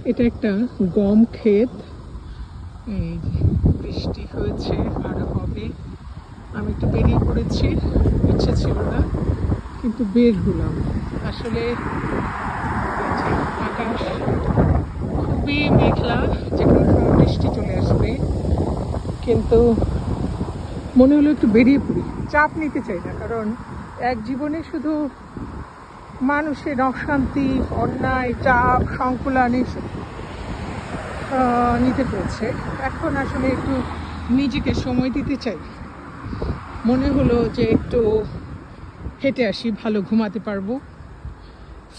এটা একটা গম ক্ষেত। এই যে বৃষ্টি হয়েছে, আরো হবে। আমি একটু বেরিয়ে পড়েছি, ইচ্ছে ছিল না কিন্তু বের হলাম। আসলে আকাশ খুবই মেঘলা, যে কোনো সময় বৃষ্টি চলে আসবে, কিন্তু মনে হলো একটু বেরিয়ে পড়ি। চাপ নিতে চাই না, কারণ এক জীবনে শুধু মানুষের অশান্তি, অন্যায়, চাপ, সংকুলান এসব নিতে পেরেছে। এখন আসলে একটু নিজেকে সময় দিতে চাই। মনে হলো যে একটু হেঁটে আসি, ভালো ঘুমাতে পারবো,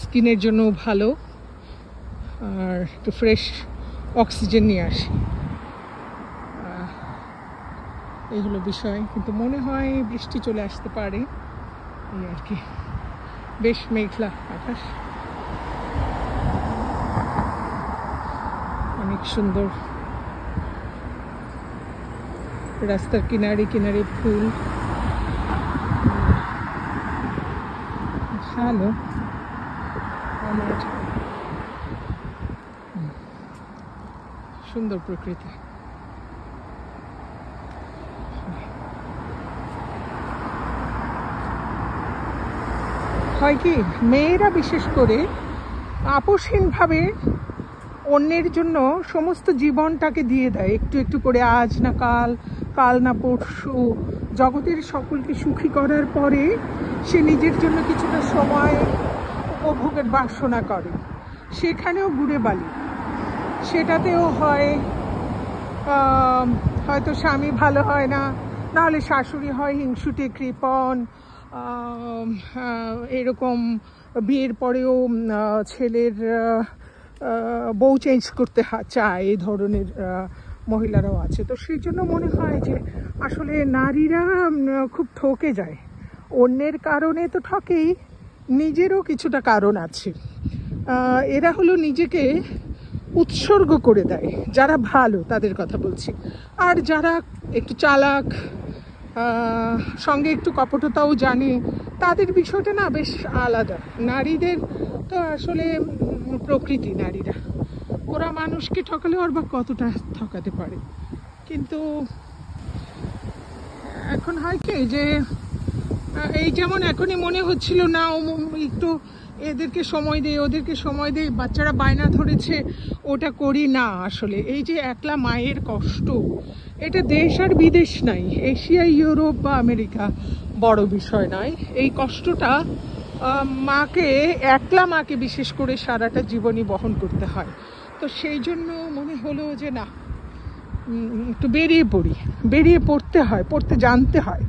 স্কিনের জন্য ভালো, আর একটু ফ্রেশ অক্সিজেন নিয়ে আসি। এই হলো বিষয়, কিন্তু মনে হয় বৃষ্টি চলে আসতে পারে, এই আর কি। বেশ মেঘলা আকাশ, অনেক সুন্দর। রাস্তার কিনারে কিনারে ফুল, ভালো। আমার সুন্দর প্রকৃতি। হয় কি, মেয়েরা বিশেষ করে আপোষহীনভাবে অন্যের জন্য সমস্ত জীবনটাকে দিয়ে দেয়, একটু একটু করে, আজ না কাল, কাল না পরশু। জগতের সকলকে সুখী করার পরে সে নিজের জন্য কিছুটা সময় উপভোগের বাসনা করে, সেখানেও ঘুরে বালি। সেটাতেও হয় হয়তো স্বামী ভালো হয় না, নাহলে শাশুড়ি হয় হিংসুটে, কৃপণ, এরকম। বিয়ের পরেও ছেলের বউ চেঞ্জ করতে চায়, এই ধরনের মহিলারাও আছে। তো সেই জন্য মনে হয় যে আসলে নারীরা খুব ঠকে যায়। অন্যের কারণে তো ঠকেই, নিজেরও কিছুটা কারণ আছে। এরা হলো নিজেকে উৎসর্গ করে দেয়, যারা ভালো তাদের কথা বলছি। আর যারা একটু চালাক, সঙ্গে একটু কপটতাও জানে, তাদের বিষয়টা না বেশ আলাদা। নারীদের তো আসলে প্রকৃতি, নারীরা ওরা মানুষকে ঠকালে ওর বা কতটা ঠকাতে পারে। কিন্তু এখন হয় কি যে এই যেমন এখনই মনে হচ্ছিল না একটু এদেরকে সময় দেই, ওদেরকে সময় দেই, বাচ্চারা বায়না ধরেছে, ওটা করি না। আসলে এই যে একলা মায়ের কষ্ট, এটা দেশ আর বিদেশ নাই, এশিয়া, ইউরোপ বা আমেরিকা বড় বিষয় নয়। এই কষ্টটা একলা মাকে বিশেষ করে সারাটা জীবনই বহন করতে হয়। তো সেই জন্য মনে হলো যে না, একটু বেরিয়ে পড়তে হয়, পড়তে জানতে হয়।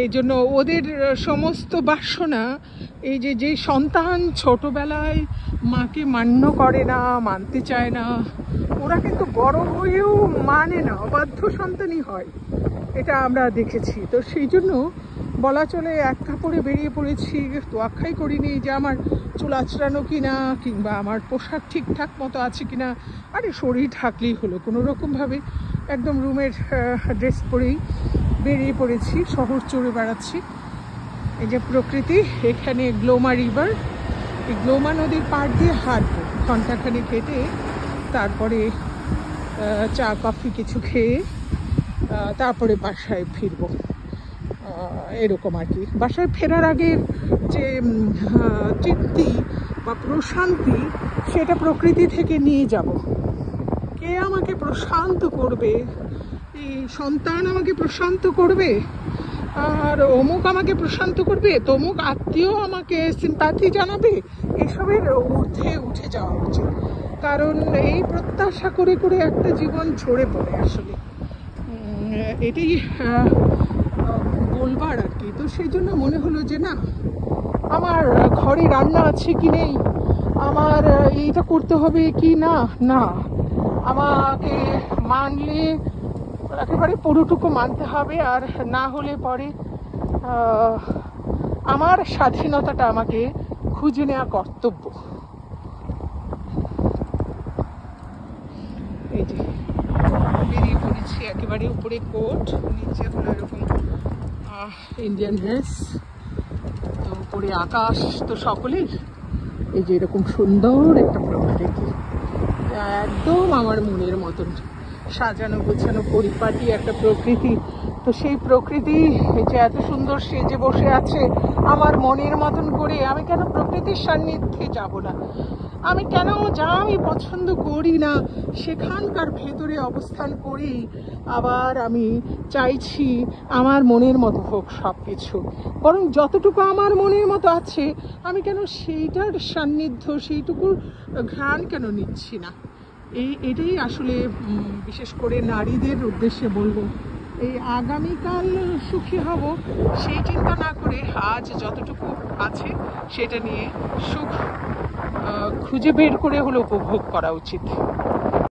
এই জন্য ওদের সমস্ত বাসনা, এই যে সন্তান ছোটবেলায় মাকে মান্য করে না, মানতে চায় না, ওরা কিন্তু বড় হয়েও মানে না, অবাধ্য সন্তানই হয়, এটা আমরা দেখেছি। তো সেই জন্য বলা চলে এক কাপড়ে বেরিয়ে পড়েছি, তোয়াক্কাই করিনি যে আমার চুল আঁচড়ানো কিনা, কিংবা আমার পোশাক ঠিকঠাক মতো আছে কিনা। আরে শরীর ঢাকলেই হলো, কোনো রকমভাবে একদম রুমের ড্রেস পরেই বেরিয়ে পড়েছি, শহর চড়ে বেড়াচ্ছি। এই যে প্রকৃতি, এখানে গ্লোমা রিভার, এই গ্লোমা নদীর পাড় দিয়ে হাঁটবো ঘন্টাখানেক হেঁটে, তারপরে চা কফি কিছু খেয়ে তারপরে বাসায় ফিরবো, এরকম আর কি। বাসায় ফেরার আগের যে তৃপ্তি বা প্রশান্তি, সেটা প্রকৃতি থেকে নিয়ে যাব। কে আমাকে প্রশান্ত করবে? এই সন্তান আমাকে প্রশান্ত করবে, আর অমুক আমাকে প্রশান্ত করবে, তমুক আত্মীয় আমাকে সিম্প্যাথি জানাবে, এসবের ঊর্ধ্বে উঠে যাওয়া উচিত। কারণ এই প্রত্যাশা করে করে একটা জীবন ঝরে পড়ে আসলে, এটাই বলবার আর কি। তো সেই জন্য মনে হলো যে না, আমার ঘরে রান্না আছে কি নেই, আমার এইটা করতে হবে কি না, না আমাকে মানলে একেবারে পুরোটুকু মানতে হবে, আর না হলে পরে আমার স্বাধীনতাটা আমাকে খুঁজে নেওয়া কর্তব্য। এই যে বেরিয়ে পড়েছি, একেবারে উপরে কোট, নিচে হলো এরকম ইন্ডিয়ান ড্রেস, তো উপরে আকাশ তো সকলেই, এই যে এরকম সুন্দর একটা প্রকৃতি, একদম আমার মনের মতন সাজানো গোছানো পরিপাটি একটা প্রকৃতি। তো সেই প্রকৃতি যে এত সুন্দর সেজে বসে আছে আমার মনের মতন করে, আমি কেন প্রকৃতির সান্নিধ্যে যাব না? আমি কেন যা আমি পছন্দ করি না সেখানকার ভেতরে অবস্থান করি, আবার আমি চাইছি আমার মনের মতো হোক সব কিছু। বরং যতটুকু আমার মনের মতো আছে আমি কেন সেইটার সান্নিধ্য, সেইটুকুর ঘ্রাণ কেন নিচ্ছি না? এটাই আসলে বিশেষ করে নারীদের উদ্দেশ্যে বলবো, এই আগামীকাল সুখী হব সেই চিন্তা না করে আজ যতটুকু আছে সেটা নিয়ে সুখ খুঁজে বের করে হলো উপভোগ করা উচিত।